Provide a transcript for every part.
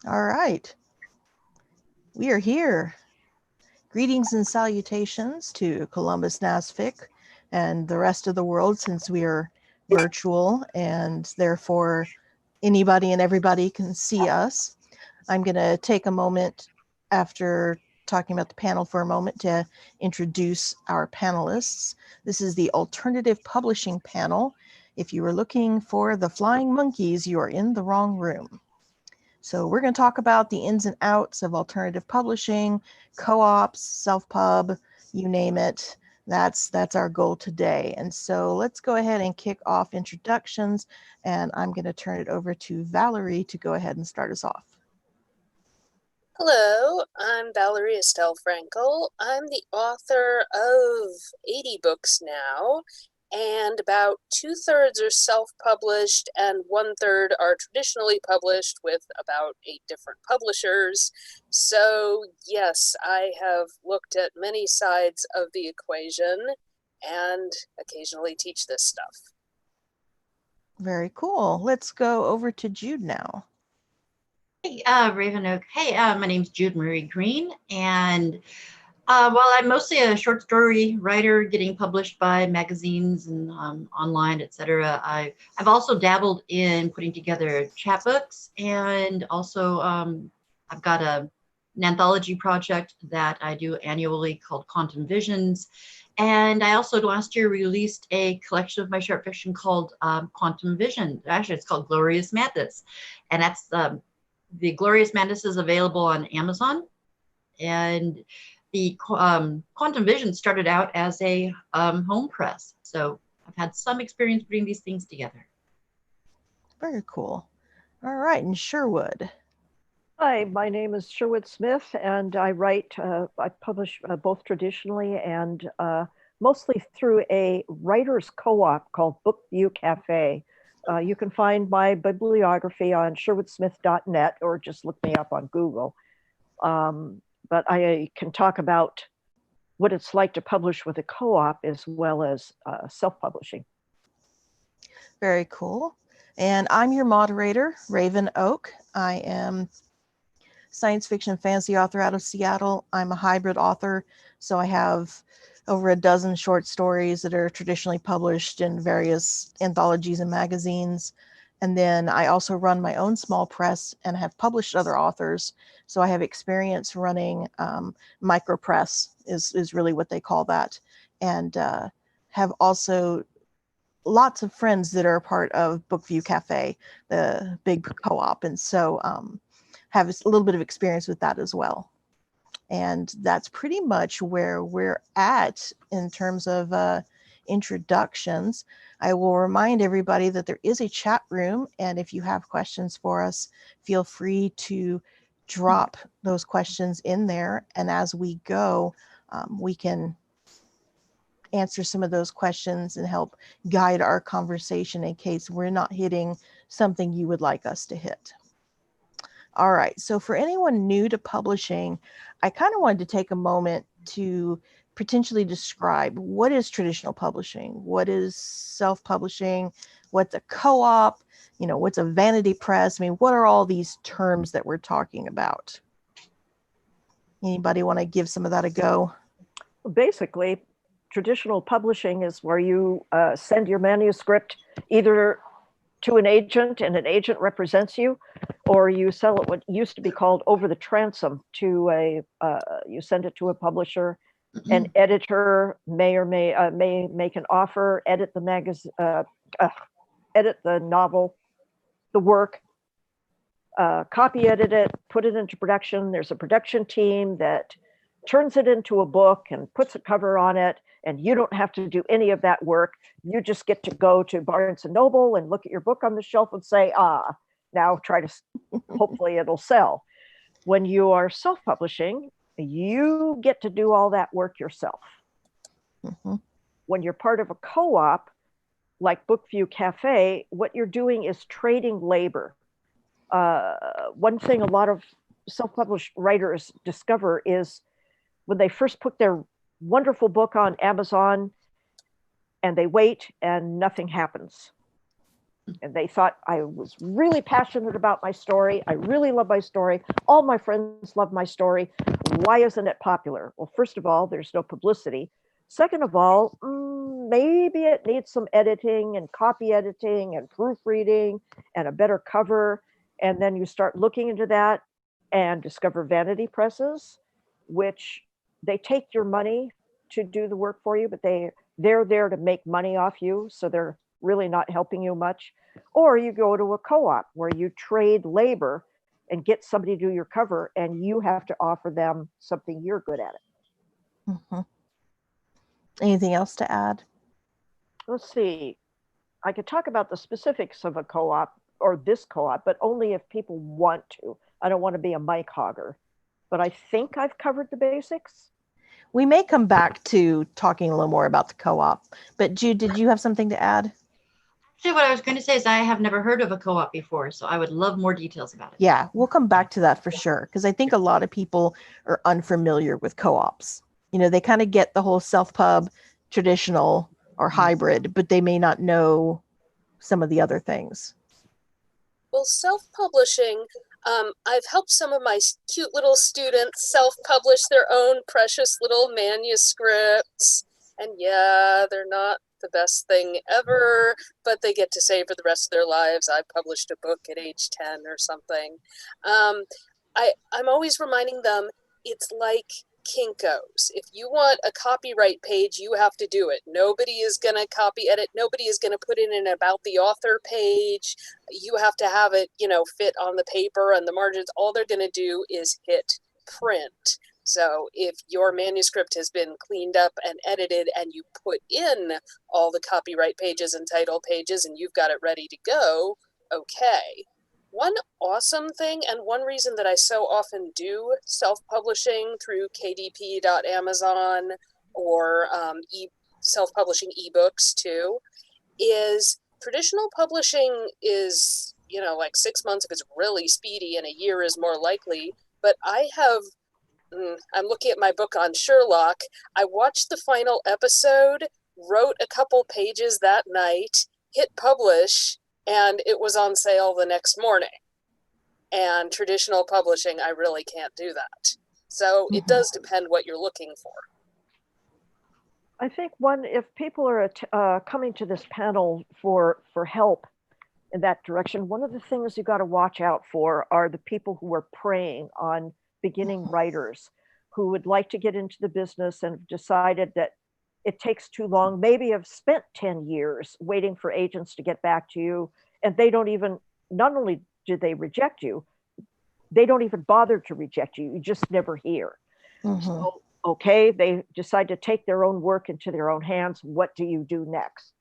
All right. We are here. Greetings and salutations to Columbus, NASFiC, and the rest of the world, since we are virtual and therefore anybody and everybody can see us. I'm going to take a moment after talking about the panel for a moment to introduce our panelists. This is the Alternative Publishing Panel. If you were looking for the flying monkeys, you are in the wrong room. So we're going to talk about the ins and outs of alternative publishing, co-ops, self-pub, you name it. That's our goal today. And so let's go ahead and kick off introductions. And I'm going to turn it over to Valerie to go ahead and start us off. Hello, I'm Valerie Estelle Frankel. I'm the author of 80 books now, and about 2/3 are self-published and 1/3 are traditionally published with about 8 different publishers. So yes, I have looked at many sides of the equation and occasionally teach this stuff. Very cool. Let's go over to Jude now. Hey, Raven Oak. Hey, my name's Jude Marie Green, and while I'm mostly a short story writer, getting published by magazines and online, etc., I've also dabbled in putting together chapbooks, and also I've got an anthology project that I do annually called Quantum Visions. And I also last year released a collection of my short fiction called Quantum Vision. Actually, it's called Glorious Madness, and that's the Glorious Madness is available on Amazon, and the Quantum Vision started out as a home press. So I've had some experience putting these things together. Very cool. All right, and Sherwood. Hi, my name is Sherwood Smith, and I write, I publish both traditionally and mostly through a writer's co-op called Bookview Cafe. You can find my bibliography on sherwoodsmith.net or just look me up on Google. But I can talk about what it's like to publish with a co-op as well as self-publishing. Very cool. And I'm your moderator, Raven Oak. I am science fiction fantasy author out of Seattle. I'm a hybrid author, so I have over a dozen short stories that are traditionally published in various anthologies and magazines. And then I also run my own small press and have published other authors. So I have experience running micropress is really what they call that. And have also lots of friends that are a part of Bookview Cafe, the big co-op. And so have a little bit of experience with that as well. And that's pretty much where we're at in terms of introductions. I will remind everybody that there is a chat room, and if you have questions for us, feel free to drop those questions in there. And as we go, we can answer some of those questions and help guide our conversation in case we're not hitting something you would like us to hit. All right, so for anyone new to publishing, I kind of wanted to take a moment to potentially describe what is traditional publishing, what is self-publishing, what's a co-op, what's a vanity press. I mean, what are all these terms that we're talking about? Anybody want to give some of that a go? Basically, traditional publishing is where you send your manuscript either to an agent and an agent represents you, or you sell it what used to be called over the transom to you send it to a publisher. An editor may make an offer, edit the magazine, edit the novel, the work, copy edit it, put it into production. There's a production team that turns it into a book and puts a cover on it, and you don't have to do any of that work. You just get to go to Barnes and Noble and look at your book on the shelf and say, now try to, hopefully it'll sell. When you are self-publishing, you get to do all that work yourself. Mm-hmm. When you're part of a co-op, like Bookview Cafe, what you're doing is trading labor. One thing a lot of self-published writers discover is when they first put their wonderful book on Amazon and they wait and nothing happens. And they thought I was really passionate about my story. I really love my story. All my friends love my story. Why isn't it popular? Well, first of all, there's no publicity. Second of all, maybe it needs some editing and copy editing and proofreading and a better cover. And then you start looking into that and discover vanity presses, which they take your money to do the work for you, but they're there to make money off you. So they're really not helping you much. Or you go to a co-op where you trade labor and get somebody to do your cover, and you have to offer them something you're good at it. Mm-hmm. Anything else to add? Let's see. I could talk about the specifics of a co-op or this co-op, but only if people want to. I don't want to be a mic hogger, but I think I've covered the basics. We may come back to talking a little more about the co-op, but Jude, did you have something to add? Actually, what I was going to say is I have never heard of a co-op before, so I would love more details about it. Yeah, we'll come back to that for sure, because I think a lot of people are unfamiliar with co-ops. You know, they kind of get the whole self-pub, traditional, or hybrid, but they may not know some of the other things. Well, self-publishing, I've helped some of my cute little students self-publish their own precious little manuscripts. And yeah, they're not the best thing ever, but they get to say for the rest of their lives, I published a book at age 10 or something. I'm always reminding them, it's like Kinko's. If you want a copyright page, you have to do it. Nobody is going to copy edit. Nobody is going to put in an about the author page. You have to have it, fit on the paper and the margins. All they're going to do is hit print. So if your manuscript has been cleaned up and edited and you put in all the copyright pages and title pages and you've got it ready to go, okay. One awesome thing, and one reason that I so often do self-publishing through kdp.amazon or self-publishing ebooks too, is traditional publishing is, like 6 months if it's really speedy, and a year is more likely. But I'm looking at my book on Sherlock. I watched the final episode, wrote a couple pages that night, hit publish, and it was on sale the next morning. And traditional publishing, I really can't do that. So it does depend what you're looking for. I think if people are coming to this panel for help in that direction, one of the things you got to watch out for are the people who are preying on beginning writers who would like to get into the business and have decided that it takes too long, maybe have spent 10 years waiting for agents to get back to you, and they don't even, not only do they reject you, they don't even bother to reject you. You just never hear. So, okay, they decide to take their own work into their own hands. What do you do next?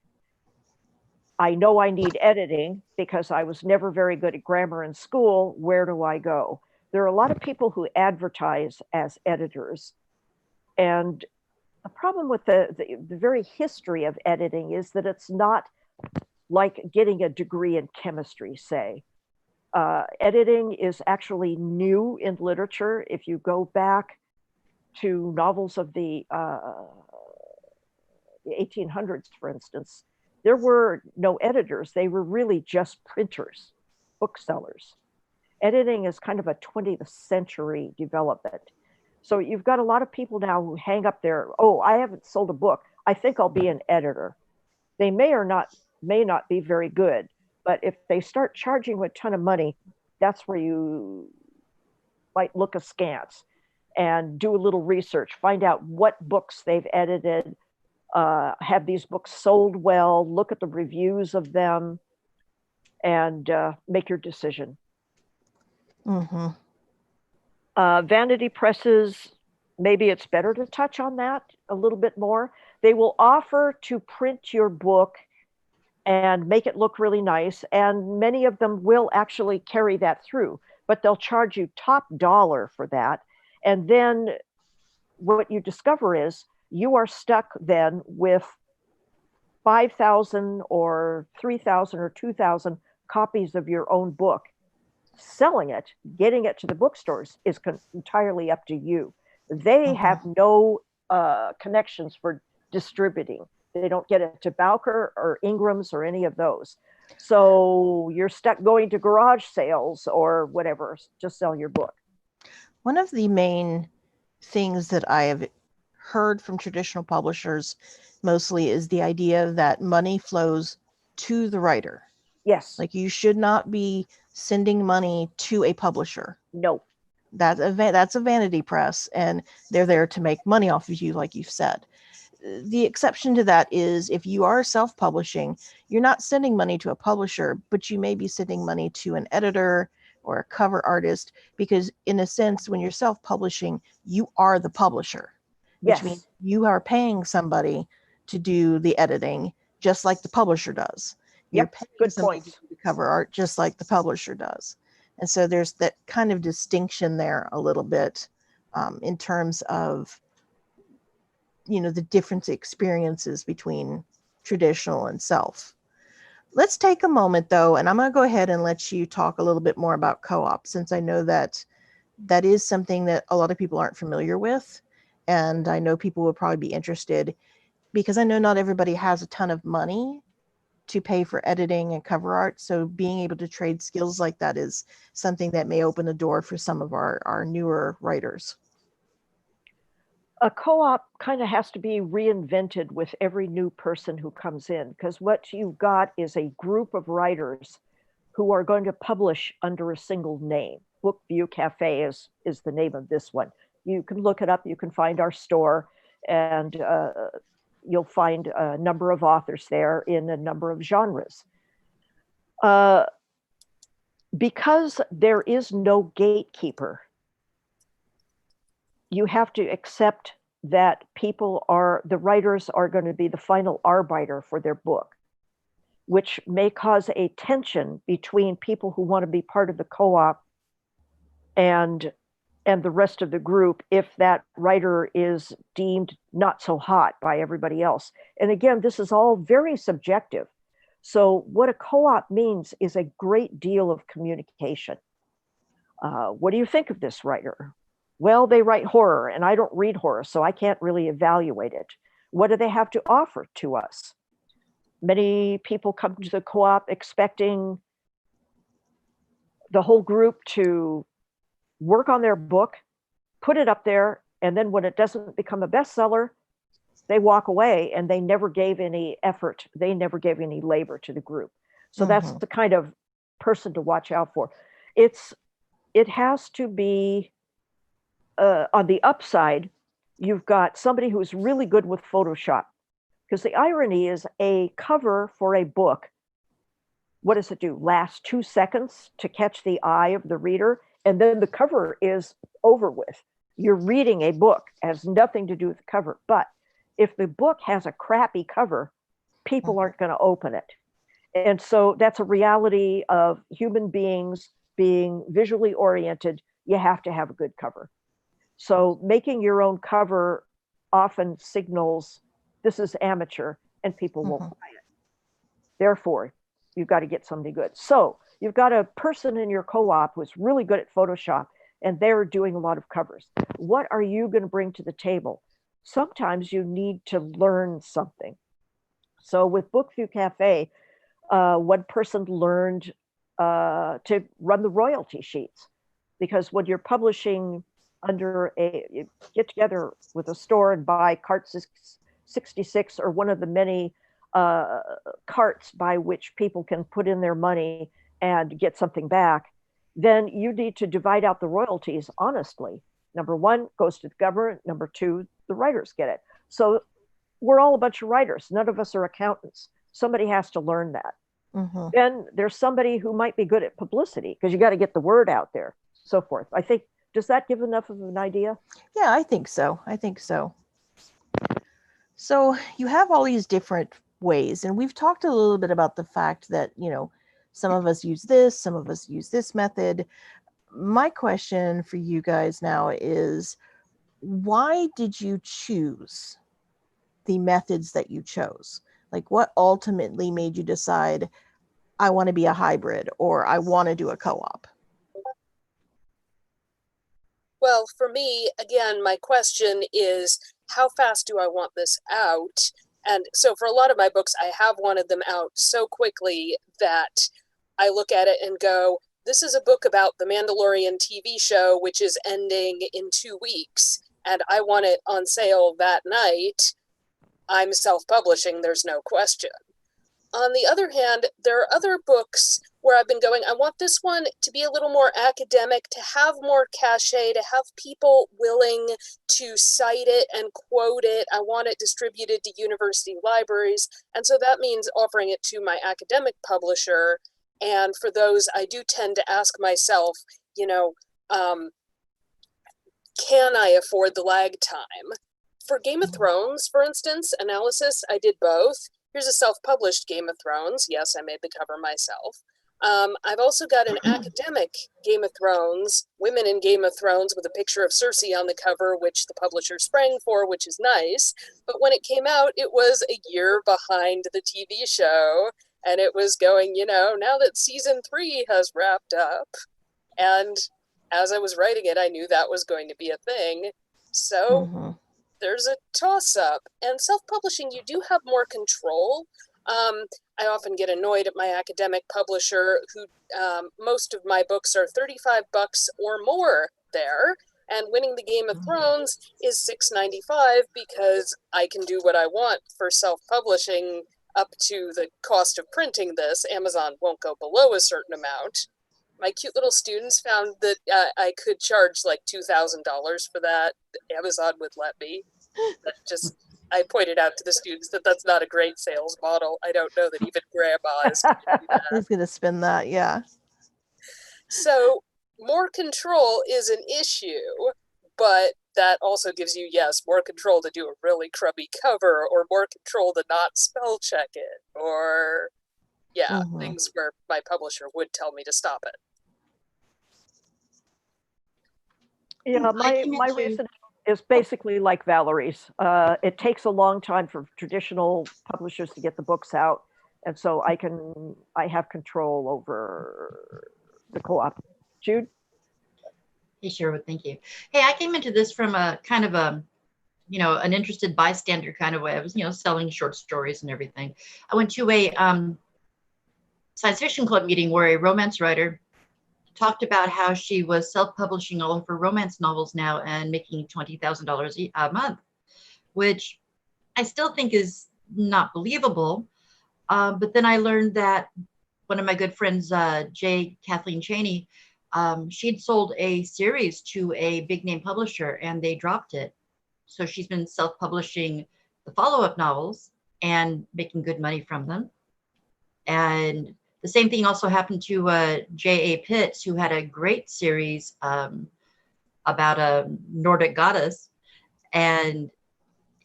I know I need editing because I was never very good at grammar in school. Where do I go? There are a lot of people who advertise as editors. And the problem with the very history of editing is that it's not like getting a degree in chemistry, say. Editing is actually new in literature. If you go back to novels of the 1800s, for instance, there were no editors. They were really just printers, booksellers. Editing is kind of a 20th century development. So you've got a lot of people now who hang up their, I haven't sold a book, I think I'll be an editor. They may not be very good, but if they start charging a ton of money, that's where you might look askance and do a little research, find out what books they've edited, have these books sold well, look at the reviews of them, and make your decision. Vanity presses, maybe it's better to touch on that a little bit more. They will offer to print your book and make it look really nice. And many of them will actually carry that through, but they'll charge you top dollar for that. And then what you discover is you are stuck then with 5,000 or 3,000 or 2,000 copies of your own book. Selling it, getting it to the bookstores is entirely up to you. They have no connections for distributing. They don't get it to Bowker or Ingram's or any of those. So you're stuck going to garage sales or whatever to sell your book. One of the main things that I have heard from traditional publishers mostly is the idea that money flows to the writer. Yes. Like, you should not be sending money to a publisher. No. That's a vanity press, and they're there to make money off of you, like you've said. The exception to that is if you are self-publishing, you're not sending money to a publisher, but you may be sending money to an editor or a cover artist, because in a sense, when you're self-publishing, you are the publisher, which Yes. means you are paying somebody to do the editing, just like the publisher does. You're Yep. paying Good somebody point. to do the cover art, just like the publisher does. And so there's that kind of distinction there a little bit, in terms of, the different experiences between traditional and self. Let's take a moment though, and I'm going to go ahead and let you talk a little bit more about co-op, since I know that that is something that a lot of people aren't familiar with. And I know people would probably be interested, because I know not everybody has a ton of money to pay for editing and cover art. So being able to trade skills like that is something that may open a door for some of our newer writers. A co-op kind of has to be reinvented with every new person who comes in, because what you've got is a group of writers who are going to publish under a single name. Bookview Cafe is the name of this one. You can look it up. You can find our store, and you'll find a number of authors there in a number of genres. Because there is no gatekeeper, you have to accept that the writers are going to be the final arbiter for their book, which may cause a tension between people who want to be part of the co-op and the rest of the group if that writer is deemed not so hot by everybody else. And again, this is all very subjective. So what a co-op means is a great deal of communication. What do you think of this writer? Well, they write horror, and I don't read horror, so I can't really evaluate it. What do they have to offer to us? Many people come to the co-op expecting the whole group to work on their book, put it up there, and then when it doesn't become a bestseller, they walk away, and they never gave any effort. They never gave any labor to the group. So that's the kind of person to watch out for. It has to be, on the upside, you've got somebody who's really good with Photoshop. Because the irony is, a cover for a book, what does it do? Last 2 seconds to catch the eye of the reader, and then the cover is over with. You're reading a book, it has nothing to do with the cover. But if the book has a crappy cover, people aren't going to open it. And so that's a reality of human beings being visually oriented. You have to have a good cover. So making your own cover often signals this is amateur and people won't buy it. Therefore, you've got to get somebody good. So you've got a person in your co-op who's really good at Photoshop, and they're doing a lot of covers. What are you going to bring to the table? Sometimes you need to learn something. So with Bookview Cafe, one person learned to run the royalty sheets, because when you're publishing under you get together with a store and buy cart 66 or one of the many carts by which people can put in their money and get something back, then you need to divide out the royalties honestly. Number one goes to the government. Number two, the writers get it. So we're all a bunch of writers. None of us are accountants. Somebody has to learn that. Then there's somebody who might be good at publicity, because you got to get the word out there, so forth. I think, does that give enough of an idea? Yeah, I think so. So you have all these different ways, and we've talked a little bit about the fact that, some of us use this, some of us use this method. My question for you guys now is, why did you choose the methods that you chose? Like, what ultimately made you decide, I want to be a hybrid, or I want to do a co-op? Well, for me, again, my question is, how fast do I want this out? And so for a lot of my books, I have wanted them out so quickly that I look at it and go, this is a book about the Mandalorian TV show, which is ending in 2 weeks, and I want it on sale that night. I'm self-publishing, there's no question. On the other hand, there are other books where I've been going, I want this one to be a little more academic, to have more cachet, to have people willing to cite it and quote it. I want it distributed to university libraries. And so that means offering it to my academic publisher. And for those, I do tend to ask myself, can I afford the lag time? For Game of Thrones, for instance, analysis, I did both. Here's a self-published Game of Thrones. Yes, I made the cover myself. I've also got an academic Game of Thrones, Women in Game of Thrones, with a picture of Cersei on the cover, which the publisher sprang for, which is nice. But when it came out, it was a year behind the TV show, and it was going, now that season 3 has wrapped up. And as I was writing it, I knew that was going to be a thing. So there's a toss-up. And self-publishing, you do have more control. I often get annoyed at my academic publisher who most of my books are $35 or more there, and winning the Game of Thrones is $6.95 because I can do what I want for self-publishing up to the cost of printing this. Amazon won't go below a certain amount. My cute little students found that I could charge like $2,000 for that. Amazon would let me. I pointed out to the students that that's not a great sales model. I don't know that even grandma is going to do that. Who's going to spin that? Yeah. So more control is an issue, but that also gives you, yes, more control to do a really crummy cover, or more control to not spell check it, or things where my publisher would tell me to stop it. Yeah, my reason is basically like Valerie's. It takes a long time for traditional publishers to get the books out, and so I have control over the co-op. Jude? Hey, Sherwood, thank you. Hey, I came into this from a kind of a, an interested bystander kind of way. I was, selling short stories and everything. I went to a science fiction club meeting where a romance writer talked about how she was self-publishing all of her romance novels now and making $20,000 a month, which I still think is not believable. But then I learned that one of my good friends, Kathleen Cheney, she'd sold a series to a big name publisher and they dropped it. So she's been self-publishing the follow-up novels and making good money from them. And the same thing also happened to J.A. Pitts, who had a great series about a Nordic goddess. And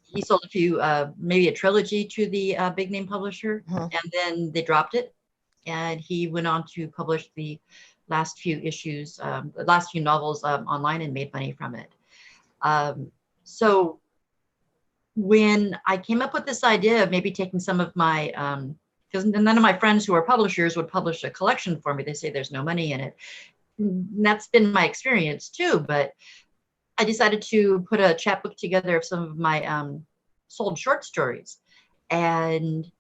he sold a few, maybe a trilogy to the big name publisher, and then they dropped it. And he went on to publish the last few issues, the last few novels online and made money from it. So when I came up with this idea of maybe taking some of my, because none of my friends who are publishers would publish a collection for me. They say there's no money in it. And that's been my experience too. But I decided to put a chapbook together of some of my sold short stories. And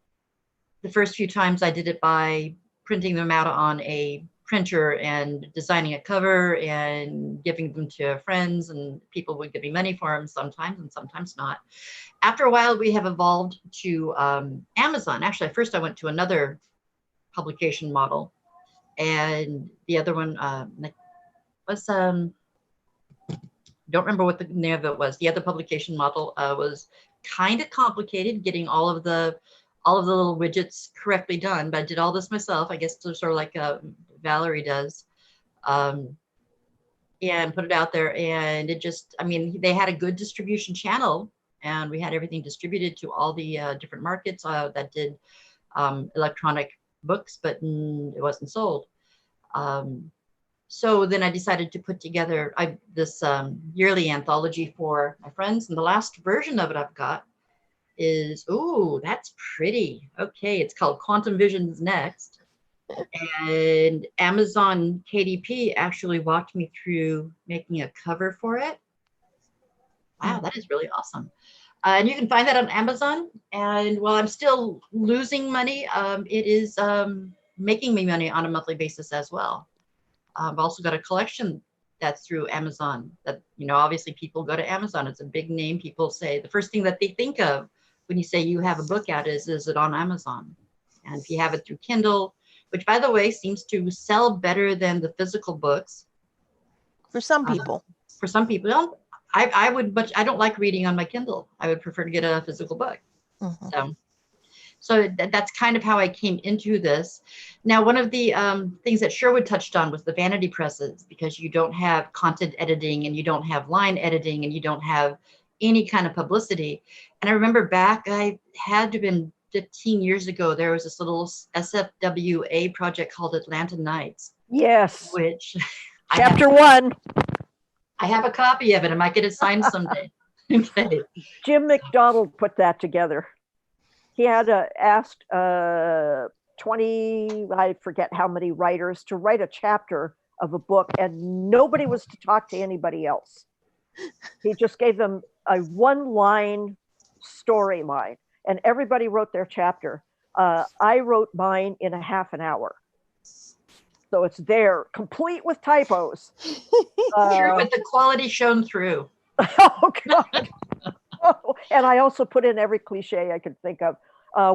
the first few times I did it by printing them out on a printer and designing a cover and giving them to friends, and people would give me money for them sometimes and sometimes not. After a while, we have evolved to Amazon. Actually, first I went to another publication model, and the other one was, don't remember what the name of it was. The other publication model was kind of complicated, getting all of the little widgets correctly done, but I did all this myself. I guess sort of like Valerie does, and put it out there. And it just, I mean, they had a good distribution channel, and we had everything distributed to all the different markets that did electronic books, but it wasn't sold. So then I decided to put together this yearly anthology for my friends, and the last version of it I've got is, oh, that's pretty. Okay, it's called Quantum Visions Next. And Amazon KDP actually walked me through making a cover for it. Wow, that is really awesome. And you can find that on Amazon. And while I'm still losing money, it is making me money on a monthly basis as well. I've also got a collection that's through Amazon that, obviously people go to Amazon. It's a big name. People say the first thing that they think of when you say you have a book out is it on Amazon? And if you have it through Kindle, which by the way, seems to sell better than the physical books. For some people. For some people. I would, but I don't like reading on my Kindle. I would prefer to get a physical book. Mm-hmm. So that's kind of how I came into this. Now, one of the things that Sherwood touched on was the vanity presses, because you don't have content editing and you don't have line editing and you don't have any kind of publicity. And I remember back, I had to have been 15 years ago, there was this little SFWA project called Atlanta Nights. Yes. Which Chapter 1. I have a copy of it. I might get it signed someday. Okay. Jim McDonald put that together. He had asked 20, I forget how many writers to write a chapter of a book, and nobody was to talk to anybody else. He just gave them a one-line storyline, and everybody wrote their chapter. I wrote mine in a half an hour. So it's there, complete with typos. Sure, with the quality shown through. Oh, God. Oh, and I also put in every cliche I could think of.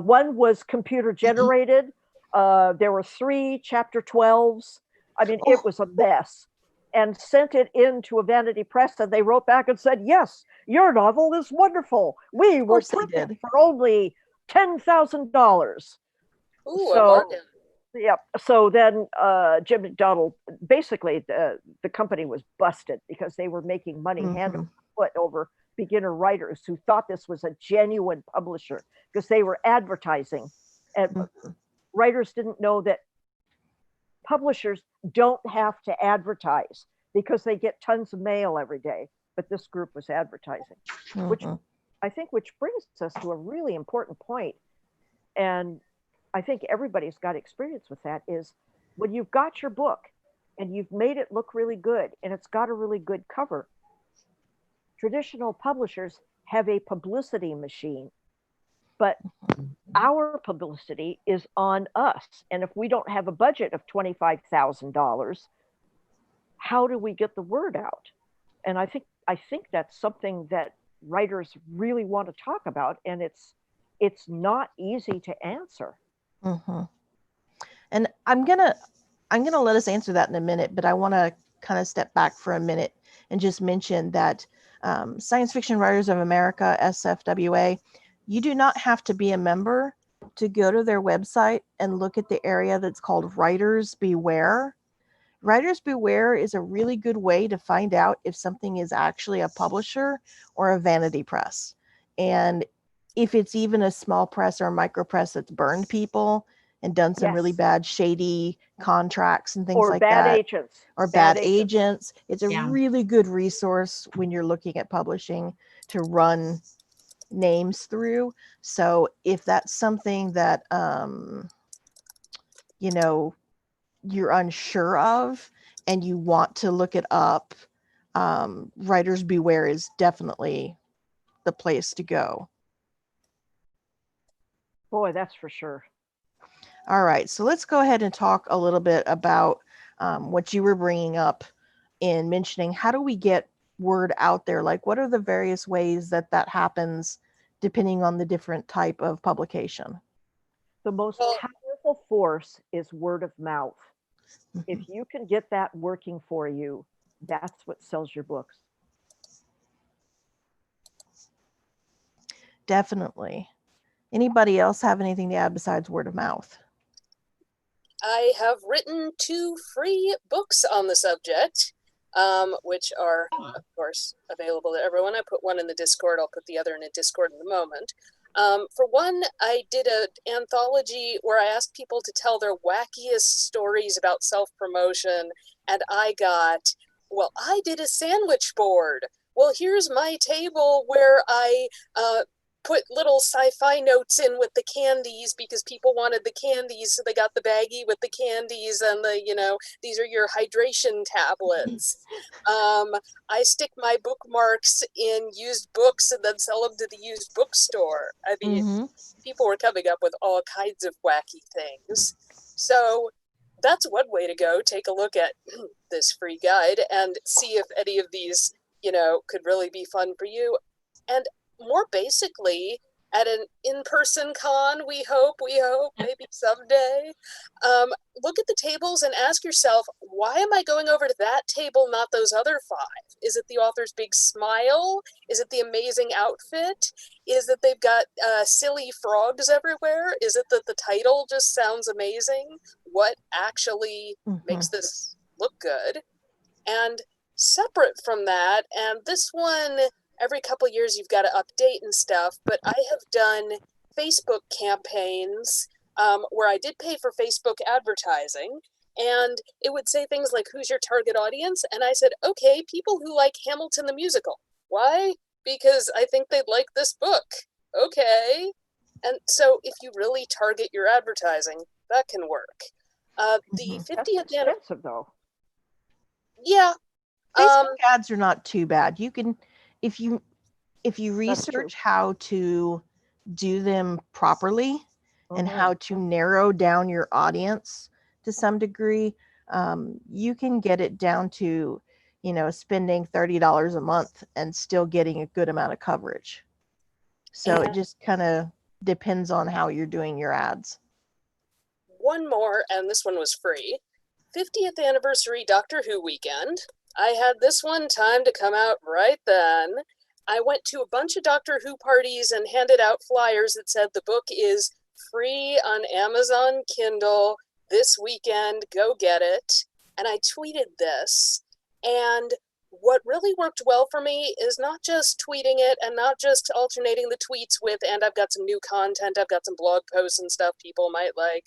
One was computer generated. There were 3 chapter 12s. I mean, it was a mess. And sent it in to a vanity press, and they wrote back and said, "Yes, your novel is wonderful. We will print it for only $10,000." Ooh, a bargain. Yep. So then Jim McDonald, basically the company was busted because they were making money hand over foot over beginner writers who thought this was a genuine publisher because they were advertising. And writers didn't know that publishers don't have to advertise because they get tons of mail every day. But this group was advertising, which brings us to a really important point. And I think everybody's got experience with that, is when you've got your book and you've made it look really good and it's got a really good cover, traditional publishers have a publicity machine, but our publicity is on us. And if we don't have a budget of $25,000, how do we get the word out? And I think that's something that writers really want to talk about, and it's not easy to answer. And I'm gonna let us answer that in a minute, but I want to kind of step back for a minute and just mention that Science Fiction Writers of America, SFWA, you do not have to be a member to go to their website and look at the area that's called Writers Beware. Writers Beware is a really good way to find out if something is actually a publisher or a vanity press. And if it's even a small press or a micro press that's burned people and done some really bad, shady contracts and things like that. Or bad agents. It's a really good resource when you're looking at publishing to run names through. So if that's something that, you're unsure of and you want to look it up, Writers Beware is definitely the place to go. Boy, that's for sure. All right, so let's go ahead and talk a little bit about what you were bringing up in mentioning how do we get word out there? Like, what are the various ways that happens depending on the different type of publication? The most powerful force is word of mouth. If you can get that working for you, that's what sells your books. Definitely. Anybody else have anything to add besides word of mouth? I have written 2 free books on the subject, which are, of course, available to everyone. I put one in the Discord. I'll put the other in a Discord in a moment. For one, I did an anthology where I asked people to tell their wackiest stories about self-promotion, and I did a sandwich board. Well, here's my table where I put little sci-fi notes in with the candies because people wanted the candies, so they got the baggie with the candies and the, these are your hydration tablets. I stick my bookmarks in used books and then sell them to the used bookstore. I mean, Mm-hmm. people were coming up with all kinds of wacky things. So that's one way to go. Take a look at this free guide and see if any of these, could really be fun for you. And more basically, at an in-person con, we hope, maybe someday, look at the tables and ask yourself, why am I going over to that table, not those other 5? Is it the author's big smile? Is it the amazing outfit? Is it they've got silly frogs everywhere? Is it that the title just sounds amazing? What actually makes this look good? And separate from that, and this one, every couple years you've got to update and stuff, but I have done Facebook campaigns where I did pay for Facebook advertising, and it would say things like, who's your target audience? And I said, okay, people who like Hamilton the musical. Why? Because I think they'd like this book. Okay. And so if you really target your advertising, that can work. The 50th That's expensive, though. Yeah. Facebook ads are not too bad. You can, if you research how to do them properly and how to narrow down your audience to some degree, you can get it down to, spending $30 a month and still getting a good amount of coverage. So it just kind of depends on how you're doing your ads. One more, and this one was free. 50th anniversary Doctor Who weekend. I had this one time to come out right then. I went to a bunch of Doctor Who parties and handed out flyers that said the book is free on Amazon Kindle this weekend. Go get it. And I tweeted this. And what really worked well for me is not just tweeting it and not just alternating the tweets with, and I've got some new content, I've got some blog posts and stuff people might like.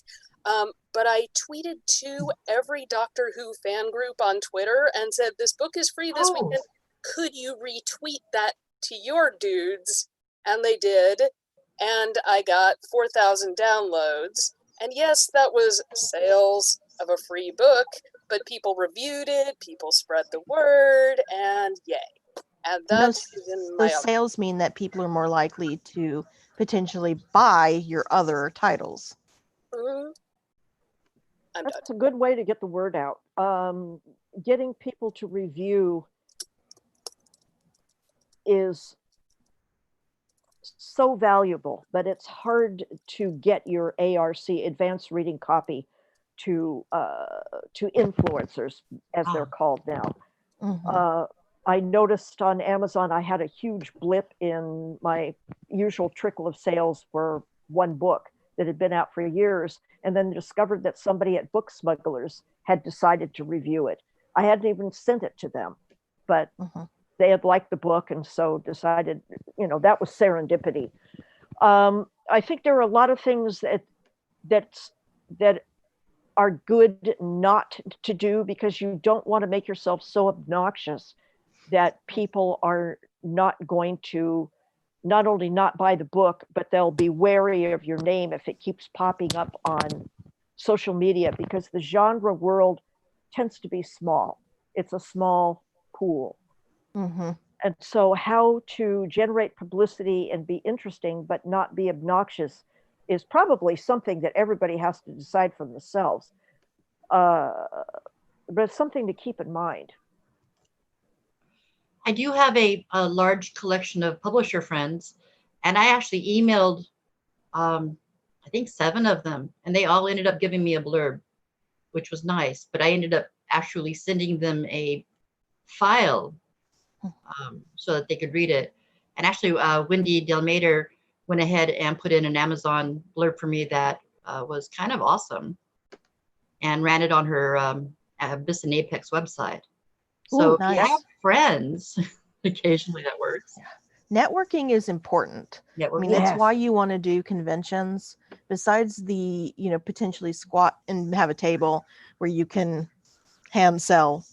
But I tweeted to every Doctor Who fan group on Twitter and said, this book is free this weekend. Could you retweet that to your dudes? And they did. And I got 4,000 downloads. And yes, that was sales of a free book, but people reviewed it, people spread the word, and yay. And those sales mean that people are more likely to potentially buy your other titles. Mm-hmm. That's a good way to get the word out. Getting people to review is so valuable, but it's hard to get your ARC, advanced reading copy, to influencers, as they're called now. I noticed on Amazon I had a huge blip in my usual trickle of sales for one book that had been out for years, and then discovered that somebody at Book Smugglers had decided to review it. I hadn't even sent it to them, but they had liked the book and so decided, that was serendipity. I think there are a lot of things that are good not to do, because you don't want to make yourself so obnoxious that people are not going to not only not buy the book, but they'll be wary of your name if it keeps popping up on social media, because the genre world tends to be small. It's a small pool. And so how to generate publicity and be interesting but not be obnoxious is probably something that everybody has to decide for themselves. But it's something to keep in mind. I do have a large collection of publisher friends, and I actually emailed, I think 7 of them, and they all ended up giving me a blurb, which was nice. But I ended up actually sending them a file so that they could read it. And actually, Wendy Delmater went ahead and put in an Amazon blurb for me that was kind of awesome, and ran it on her Abyss and Apex website. So if you have friends, occasionally that works. Networking is important. That's why you want to do conventions. Besides the, potentially squat and have a table where you can hand sell.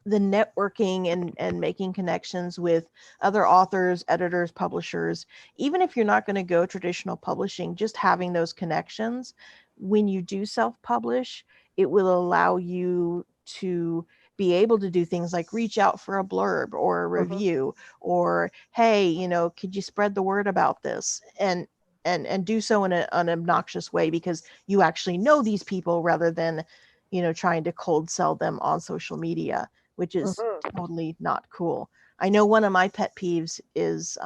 the networking and making connections with other authors, editors, publishers, even if you're not going to go traditional publishing, just having those connections when you do self-publish, it will allow you to be able to do things like reach out for a blurb or a review, or, hey, you know, could you spread the word about this? And do so in an obnoxious way, because you actually know these people rather than, you know, trying to cold sell them on social media, which is totally not cool. I know one of my pet peeves is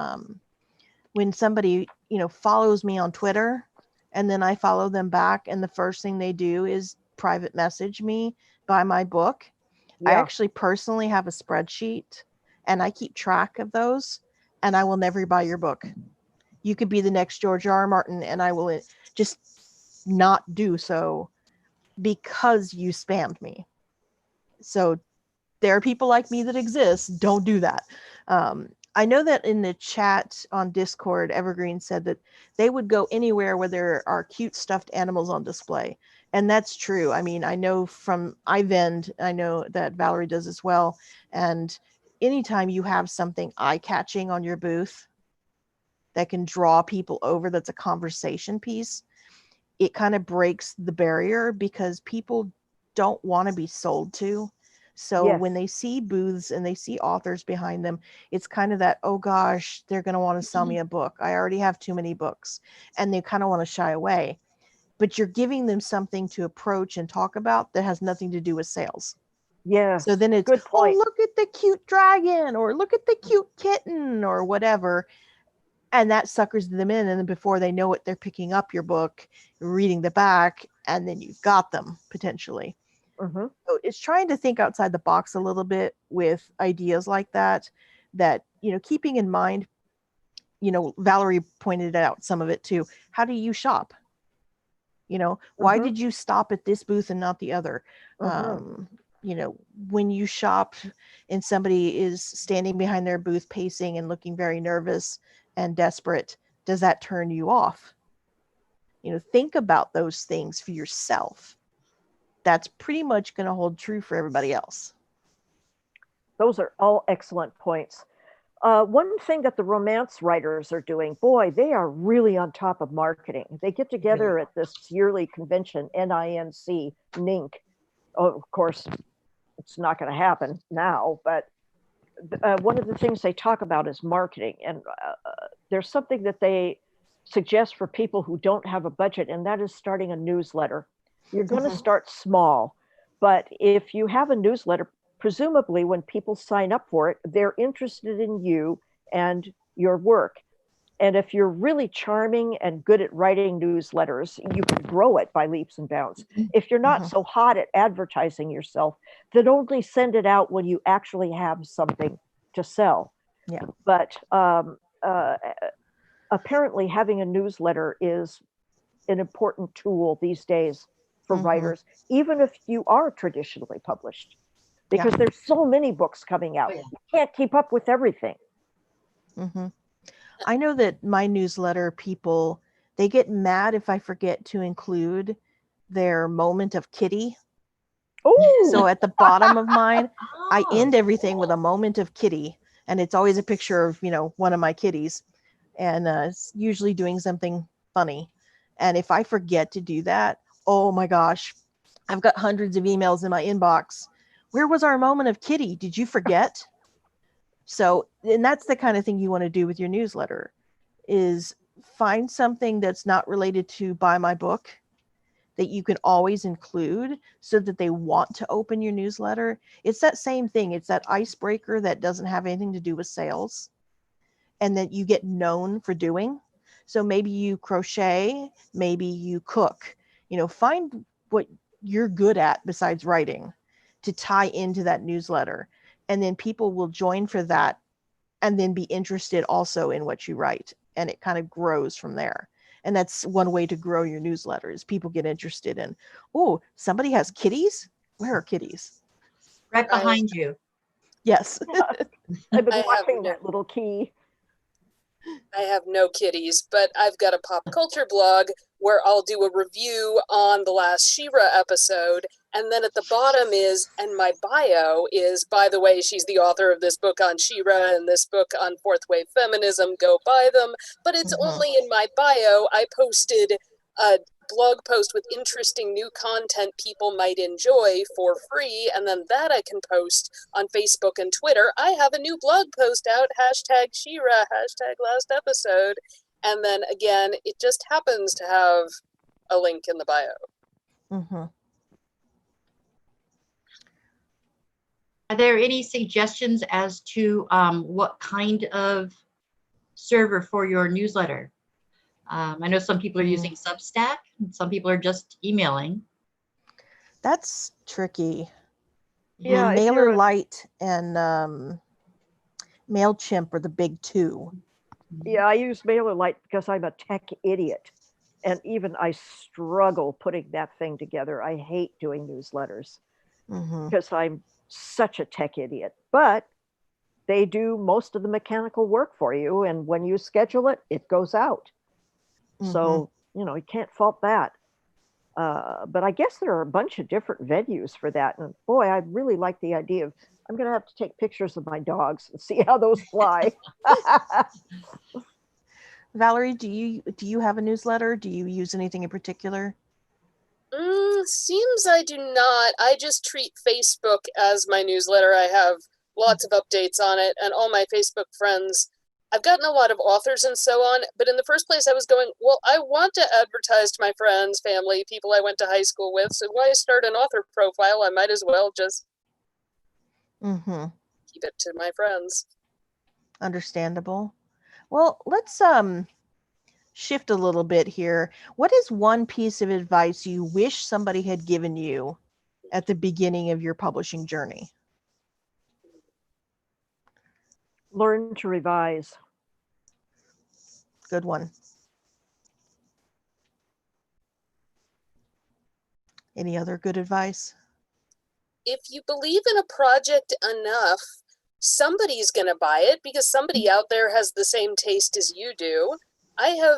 when somebody, you know, follows me on Twitter and then I follow them back, and the first thing they do is private message me, buy my book. I actually personally have a spreadsheet and I keep track of those, and I will never buy your book. You could be the next George R. R. Martin and I will just not do so because you spammed me. So there are people like me that exist. Don't do that. I know that in the chat on Discord, Evergreen said that they would go anywhere where there are cute stuffed animals on display. And that's true. I mean, I know from iVend, I know that Valerie does as well. And anytime you have something eye-catching on your booth that can draw people over, that's a conversation piece, it kind of breaks the barrier, because people don't want to be sold to. So when they see booths and they see authors behind them, it's kind of that, oh gosh, they're going to want to sell me a book. I already have too many books. And they kind of want to shy away. But you're giving them something to approach and talk about that has nothing to do with sales. Yeah. So then it's, good point. oh, look at the cute dragon, or look at the cute kitten, or whatever. And that suckers them in. And then before they know it, they're picking up your book, reading the back, and then you've got them potentially. So it's trying to think outside the box a little bit with ideas like that, you know, keeping in mind, you know, Valerie pointed out some of it too. How do you shop? You know, why did you stop at this booth and not the other? You know, when you shop and somebody is standing behind their booth pacing and looking very nervous and desperate, does that turn you off? You know, think about those things for yourself. That's pretty much going to hold true for everybody else. Those are all excellent points. One thing that the romance writers are doing, boy, they are really on top of marketing. They get together at this yearly convention, NINC, NINC. Oh, of course, it's not going to happen now, but one of the things they talk about is marketing. And there's something that they suggest for people who don't have a budget, and that is starting a newsletter. You're going to start small, but if you have a newsletter, presumably when people sign up for it, they're interested in you and your work. And if you're really charming and good at writing newsletters, you can grow it by leaps and bounds. If you're not so hot at advertising yourself, then only send it out when you actually have something to sell. Yeah. But apparently having a newsletter is an important tool these days for writers, even if you are traditionally published, because there's so many books coming out. You can't keep up with everything. I know that my newsletter people, they get mad if I forget to include their moment of kitty. Oh, So at the bottom of mine, I end everything with a moment of kitty, and it's always a picture of, you know, one of my kitties, and it's usually doing something funny. And if I forget to do that, oh my gosh, I've got hundreds of emails in my inbox. Where was our moment of kitty? Did you forget? So, and that's the kind of thing you want to do with your newsletter, is find something that's not related to buy my book that you can always include so that they want to open your newsletter. It's that same thing. It's that icebreaker that doesn't have anything to do with sales and that you get known for doing. So maybe you crochet, maybe you cook, you know, find what you're good at besides writing to tie into that newsletter. And then people will join for that and then be interested also in what you write. And it kind of grows from there. And that's one way to grow your newsletter, is people get interested in, oh, somebody has kitties? Where are kitties? Right behind you. Yes. I've been watching that little key. I have no kitties, but I've got a pop culture blog where I'll do a review on the last She-Ra episode, And then at the bottom is, and my bio is, by the way, she's the author of this book on She-Ra and this book on fourth wave feminism. Go buy them. But it's only in my bio. I posted a blog post with interesting new content people might enjoy for free, and then that I can post on Facebook and Twitter. I have a new blog post out, hashtag She-Ra, hashtag last episode, and then again, it just happens to have a link in the bio. Mm-hmm. Are there any suggestions as to what kind of server for your newsletter? I know some people are using Substack, and some people are just emailing. That's tricky. Yeah, if you're MailerLite and MailChimp are the big two. Yeah, I use MailerLite because I'm a tech idiot. And even I struggle putting that thing together. I hate doing newsletters because I'm such a tech idiot. But they do most of the mechanical work for you. And when you schedule it, it goes out. So, you know, you can't fault that. But I guess there are a bunch of different venues for that. And boy, I really like the idea of, I'm going to have to take pictures of my dogs and see how those fly. Valerie, do you have a newsletter? Do you use anything in particular? Seems I do not. I just treat Facebook as my newsletter. I have lots of updates on it, and all my Facebook friends. I've gotten a lot of authors and so on, but in the first place I was going, well, I want to advertise to my friends, family, people I went to high school with, so why start an author profile? I might as well just keep it to my friends. Understandable. Well, let's shift a little bit here. What is one piece of advice you wish somebody had given you at the beginning of your publishing journey? Learn to revise. Good one. Any other good advice? If you believe in a project enough, somebody's going to buy it because somebody out there has the same taste as you do. I have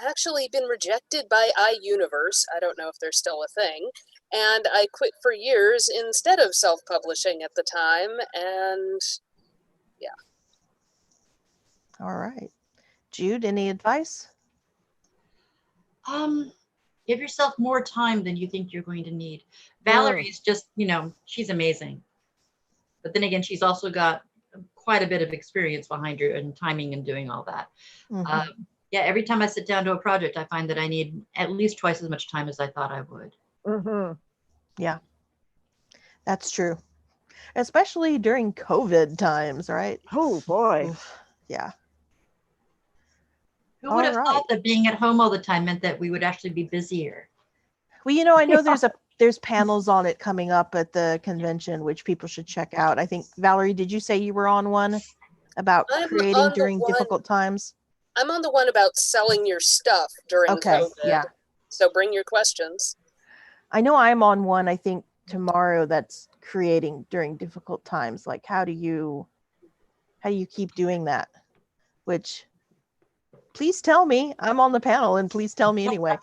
actually been rejected by iUniverse. I don't know if they're still a thing. And I quit for years instead of self-publishing at the time. And yeah. All right. Jude, any advice? Give yourself more time than you think you're going to need. Valerie is just, you know, she's amazing. But then again, she's also got quite a bit of experience behind her and timing and doing all that. Yeah, every time I sit down to a project, I find that I need at least twice as much time as I thought I would. Yeah, that's true. Especially during COVID times, right? Oh, boy. Oof. Yeah. Who would have thought that being at home all the time meant that we would actually be busier? Well, you know, I know there's panels on it coming up at the convention, which people should check out. I think, Valerie, did you say you were on one about creating during difficult times? I'm on the one about selling your stuff during COVID. Yeah. So bring your questions. I know I'm on one, I think, tomorrow that's creating during difficult times. Like, how do you keep doing that? Which, please tell me. I'm on the panel, and please tell me anyway.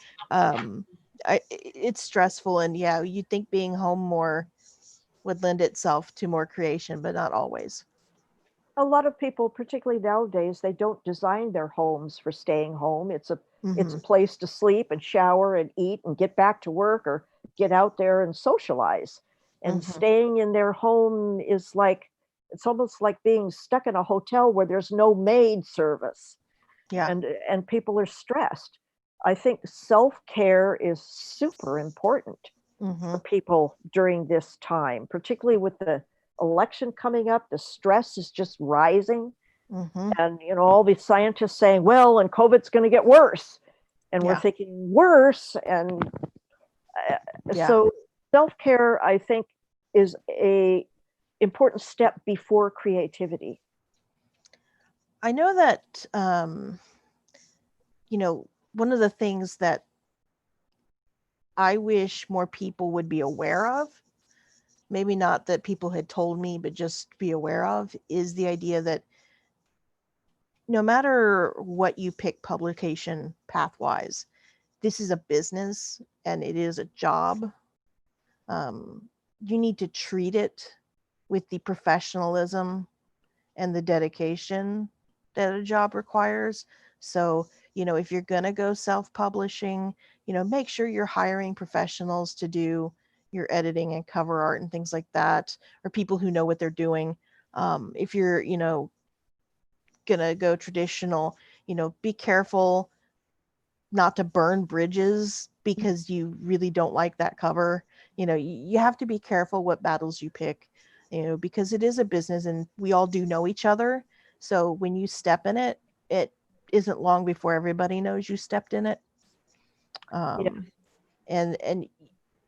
It's stressful, and yeah, you'd think being home more would lend itself to more creation, but not always. A lot of people, particularly nowadays, they don't design their homes for staying home. It's a place to sleep and shower and eat and get back to work or get out there and socialize. And staying in their home is like, it's almost like being stuck in a hotel where there's no maid service. Yeah. And people are stressed. I think self-care is super important for people during this time, particularly with the election coming up. The stress is just rising. And, you know, all these scientists saying, well, and COVID's going to get worse. And we're thinking worse. And so self-care, I think, is a important step before creativity. I know that, you know, one of the things that I wish more people would be aware of, maybe not that people had told me, but just be aware of, is the idea that no matter what you pick publication pathwise, this is a business and it is a job. you need to treat it with the professionalism and the dedication that a job requires. So, if you're going to go self-publishing, make sure you're hiring professionals to do your editing and cover art and things like that, or people who know what they're doing. If you're, going to go traditional, be careful not to burn bridges because you really don't like that cover. You have to be careful what battles you pick, because it is a business and we all do know each other. So when you step in it, it isn't long before everybody knows you stepped in it. And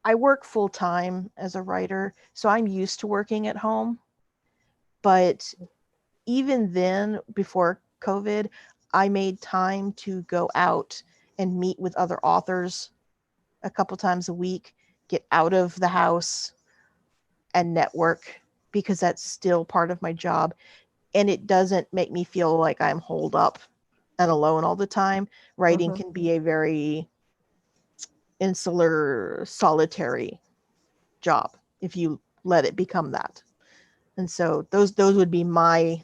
I work full time as a writer, so I'm used to working at home. But even then, before COVID, I made time to go out and meet with other authors a couple times a week, get out of the house and network, because that's still part of my job. And it doesn't make me feel like I'm holed up and alone all the time. Writing can be a very insular, solitary job if you let it become that. And so those would be my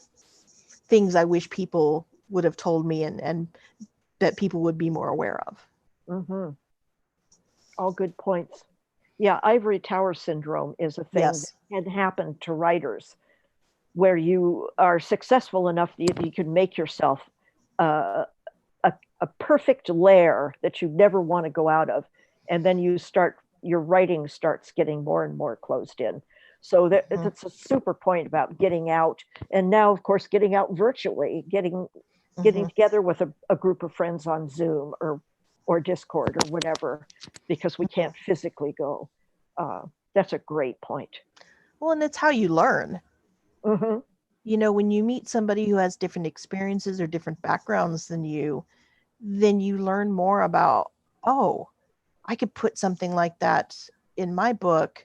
things I wish people would have told me, and that people would be more aware of. All good points. Yeah, ivory tower syndrome is a thing that can happen to writers, where you are successful enough that you can make yourself a perfect lair that you never want to go out of, and then your writing starts getting more and more closed in. So that's a super point about getting out, and now of course getting out virtually, getting together with a group of friends on Zoom or Discord or whatever, because we can't physically go. That's a great point. Well, and it's how you learn. When you meet somebody who has different experiences or different backgrounds than you, then you learn more about, oh, I could put something like that in my book.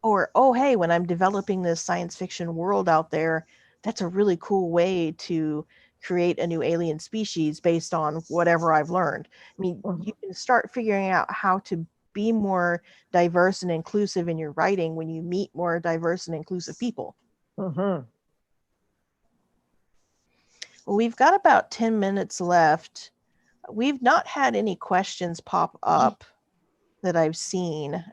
Or, oh, hey, when I'm developing this science fiction world out there, that's a really cool way to create a new alien species based on whatever I've learned. I mean, you can start figuring out how to be more diverse and inclusive in your writing when you meet more diverse and inclusive people. Mm-hmm. Well, we've got about 10 minutes left. We've not had any questions pop up that I've seen.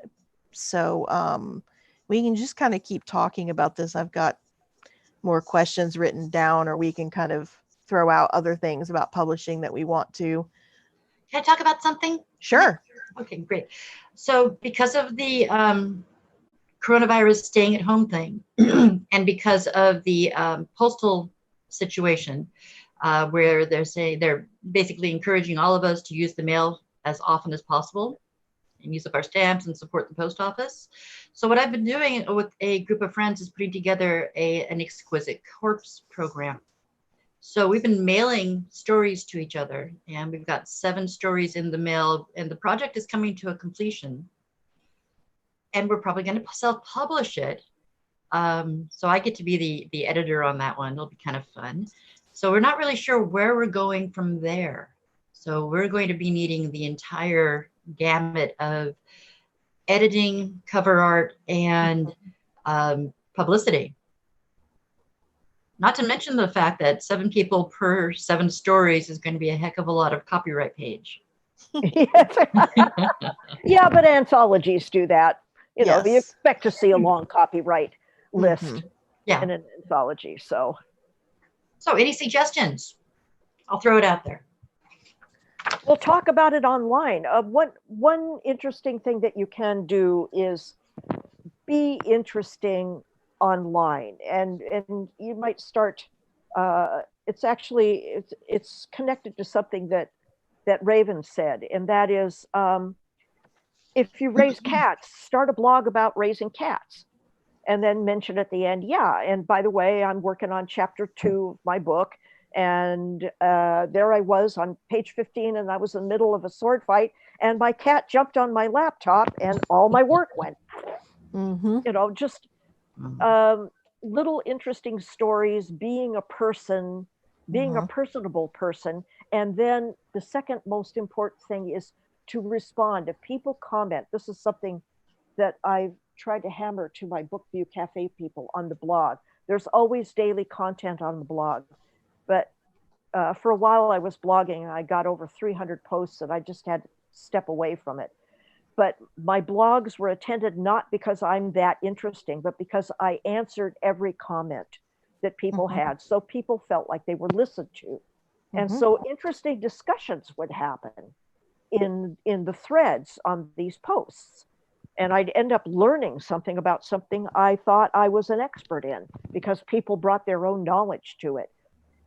So we can just kind of keep talking about this. I've got more questions written down, or we can kind of throw out other things about publishing that we want to. Can I talk about something? Sure. Okay, great. So because of the coronavirus staying at home thing, and because of the postal situation, where they're basically encouraging all of us to use the mail as often as possible and use up our stamps and support the post office. So what I've been doing with a group of friends is putting together an exquisite corpse program. So we've been mailing stories to each other, and we've got 7 stories in the mail, and the project is coming to a completion. And we're probably going to self-publish it. So I get to be the editor on that one. It'll be kind of fun. So we're not really sure where we're going from there. So we're going to be needing the entire gamut of editing, cover art, and publicity. Not to mention the fact that 7 people per 7 stories is going to be a heck of a lot of copyright page. Yeah, but anthologies do that. You know, you expect to see a long copyright list in an anthology. So any suggestions? I'll throw it out there. We'll talk about it online. One interesting thing that you can do is be interesting online, and you might start. It's connected to something that Raven said, and that is, if you raise cats, start a blog about raising cats, and then mention at the end, and by the way, I'm working on chapter 2 of my book. And there I was on page 15, and I was in the middle of a sword fight, and my cat jumped on my laptop, and all my work went. You know, just little interesting stories, being a person, being a personable person. And then the second most important thing is to respond. If people comment, this is something that I've tried to hammer to my Bookview Cafe people on the blog. There's always daily content on the blog, but for a while I was blogging and I got over 300 posts and I just had to step away from it. But my blogs were attended not because I'm that interesting, but because I answered every comment that people had. So people felt like they were listened to. And so interesting discussions would happen in the threads on these posts. And I'd end up learning something about something I thought I was an expert in because people brought their own knowledge to it.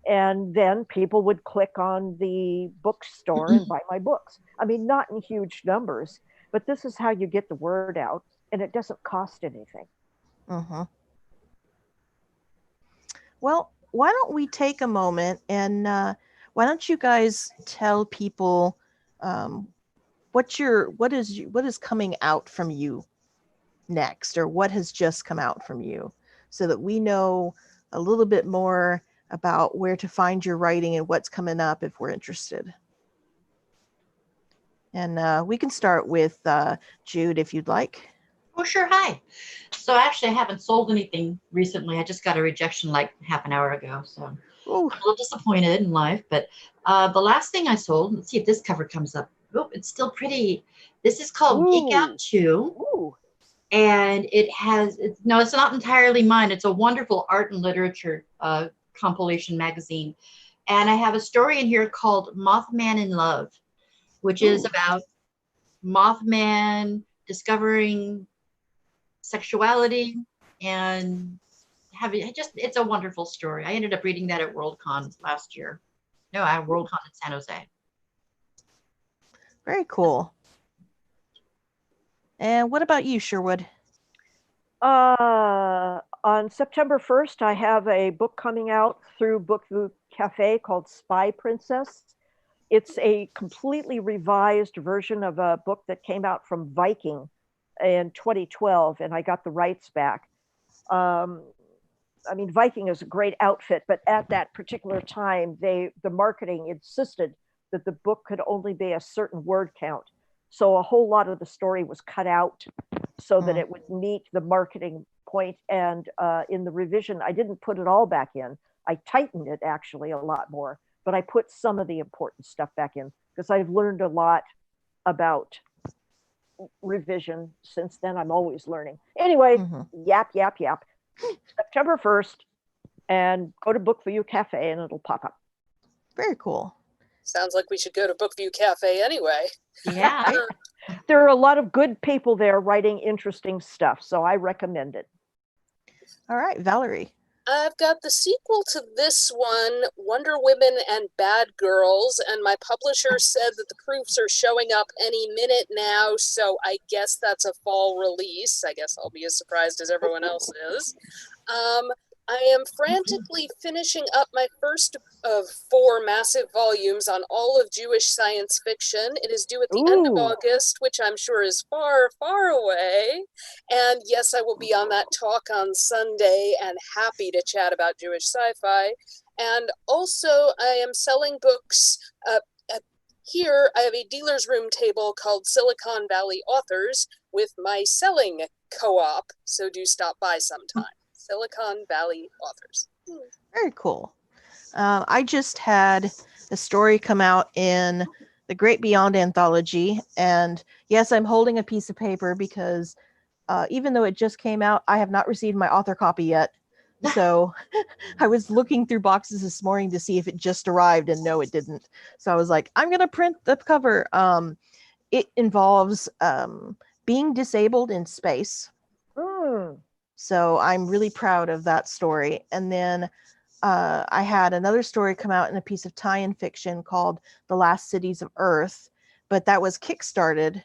And then people would click on the bookstore and buy my books. I mean, not in huge numbers, but this is how you get the word out, and it doesn't cost anything. Well, why don't we take a moment and why don't you guys tell people what is coming out from you next, or what has just come out from you, so that we know a little bit more about where to find your writing and what's coming up if we're interested. And we can start with Jude, if you'd like. Oh, sure. Hi. So actually, I haven't sold anything recently. I just got a rejection like half an hour ago. So I'm a little disappointed in life. But the last thing I sold, let's see if this cover comes up. Oh, it's still pretty. This is called Geek Out 2. And it's not entirely mine. It's a wonderful art and literature compilation magazine. And I have a story in here called Mothman in Love, which is about Mothman discovering sexuality and it's a wonderful story. I ended up reading that at Worldcon last year. No, at Worldcon in San Jose. Very cool. And what about you, Sherwood? On September 1st, I have a book coming out through Bookview Cafe called Spy Princess. It's a completely revised version of a book that came out from Viking in 2012, and I got the rights back. I mean, Viking is a great outfit, but at that particular time, the marketing insisted that the book could only be a certain word count. So a whole lot of the story was cut out so that it would meet the marketing point. And in the revision, I didn't put it all back in. I tightened it actually a lot more, but I put some of the important stuff back in because I've learned a lot about revision since then. I'm always learning. Anyway, yap. September 1st, and go to Bookview Cafe and it'll pop up. Very cool. Sounds like we should go to Bookview Cafe anyway. Yeah. There are a lot of good people there writing interesting stuff, so I recommend it. All right, Valerie. I've got the sequel to this one, Wonder Women and Bad Girls, and my publisher said that the proofs are showing up any minute now, so I guess that's a fall release. I guess I'll be as surprised as everyone else is. I am frantically finishing up my first of 4 massive volumes on all of Jewish science fiction. It is due at the end of August, which I'm sure is far, far away. And yes, I will be on that talk on Sunday and happy to chat about Jewish sci-fi. And also, I am selling books. Here, I have a dealer's room table called Silicon Valley Authors with my selling co-op, so do stop by sometime. Silicon Valley Authors. Very cool. I just had a story come out in the Great Beyond anthology. And yes, I'm holding a piece of paper because even though it just came out, I have not received my author copy yet. So I was looking through boxes this morning to see if it just arrived, and no, it didn't. So I was like, I'm going to print the cover. It involves being disabled in space. So I'm really proud of that story. And then I had another story come out in a piece of tie-in fiction called The Last Cities of Earth, but that was kickstarted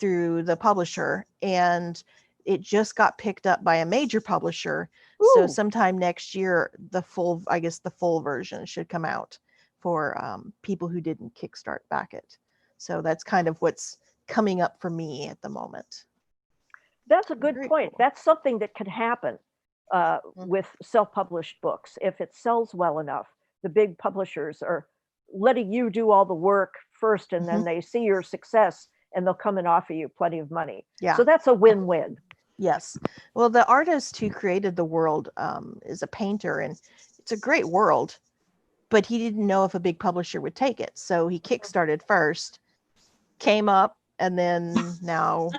through the publisher, and it just got picked up by a major publisher. So sometime next year, the full version should come out for people who didn't kickstart back it. So that's kind of what's coming up for me at the moment. That's a good point. Cool. That's something that can happen with self-published books. If it sells well enough, the big publishers are letting you do all the work first, and then they see your success and they'll come and offer you plenty of money. Yeah. So that's a win-win. Yes. Well, the artist who created the world is a painter, and it's a great world, but he didn't know if a big publisher would take it. So he kickstarted first, came up, and then now,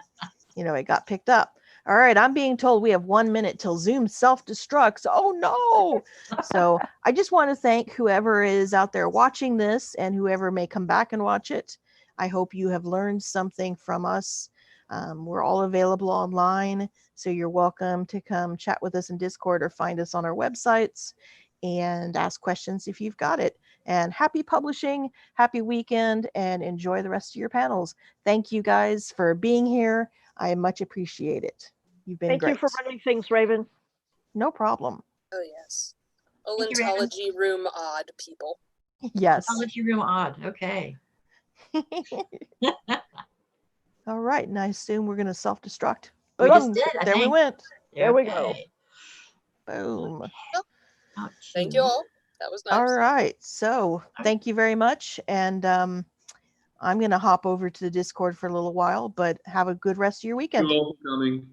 it got picked up. All right, I'm being told we have 1 minute till Zoom self-destructs. Oh no. So I just want to thank whoever is out there watching this and whoever may come back and watch it. I hope you have learned something from us. We're all available online, so you're welcome to come chat with us in Discord or find us on our websites and ask questions if you've got it. And happy publishing, happy weekend, and enjoy the rest of your panels. Thank you guys for being here. I much appreciate it. You've been Thank great. you for running things, Raven. No problem. Oh, yes. Thank you, Raven. Olentangy room odd people. Yes. Technology room odd. Okay. All right, and I assume we're going to self-destruct. We just Boom. did, I There we think. went. There we go. Okay. Boom. Oh, Thank you all. That was nice. All right. So thank you very much. And I'm going to hop over to the Discord for a little while, but have a good rest of your weekend. Thank you all for coming.